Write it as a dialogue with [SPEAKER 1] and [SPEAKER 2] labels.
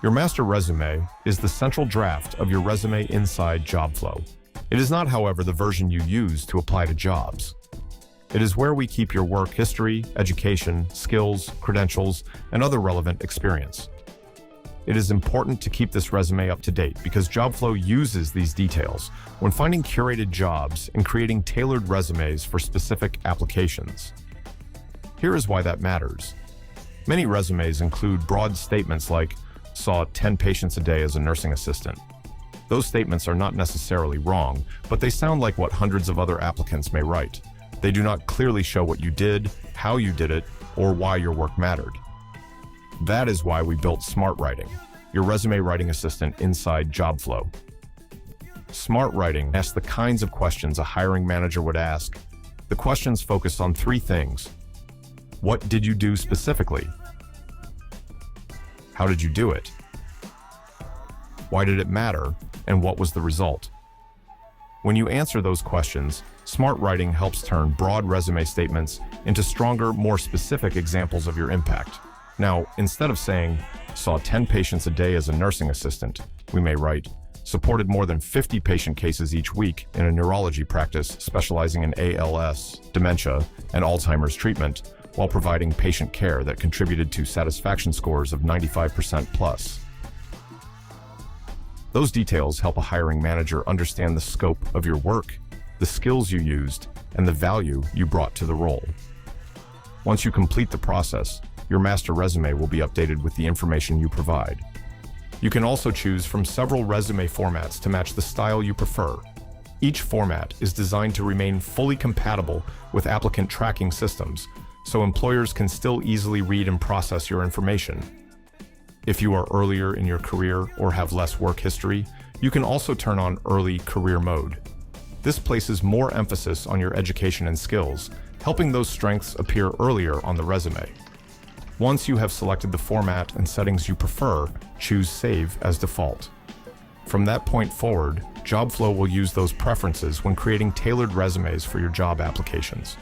[SPEAKER 1] Your master resume is the central draft of your resume inside Jobflow. It is not, however, the version you use to apply to jobs. It is where we keep your work history, education, skills, credentials, and other relevant experience. It is important to keep this resume up to date because Jobflow uses these details when finding curated jobs and creating tailored resumes for specific applications. Here is why that matters. Many resumes include broad statements like, saw 10 patients a day as a nursing assistant. Those statements are not necessarily wrong, but they sound like what hundreds of other applicants may write. They do not clearly show what you did, how you did it, or why your work mattered. That is why we built SmartWriting, your resume writing assistant inside Jobflow. SmartWriting asks the kinds of questions a hiring manager would ask. The questions focus on three things. What did you do specifically? How did you do it? Why did it matter? And what was the result? When you answer those questions, SmartWriting helps turn broad resume statements into stronger, more specific examples of your impact. Now, instead of saying, saw 10 patients a day as a nursing assistant, we may write, supported more than 50 patient cases each week in a neurology practice specializing in ALS, dementia, and Alzheimer's treatment, while providing patient care that contributed to satisfaction scores of 95% plus. Those details help a hiring manager understand the scope of your work, the skills you used, and the value you brought to the role. Once you complete the process, your master resume will be updated with the information you provide. You can also choose from several resume formats to match the style you prefer. Each format is designed to remain fully compatible with applicant tracking systems, so employers can still easily read and process your information. If you are earlier in your career or have less work history, you can also turn on early career mode. This places more emphasis on your education and skills, helping those strengths appear earlier on the resume. Once you have selected the format and settings you prefer, choose Save as default. From that point forward, Jobflow will use those preferences when creating tailored resumes for your job applications.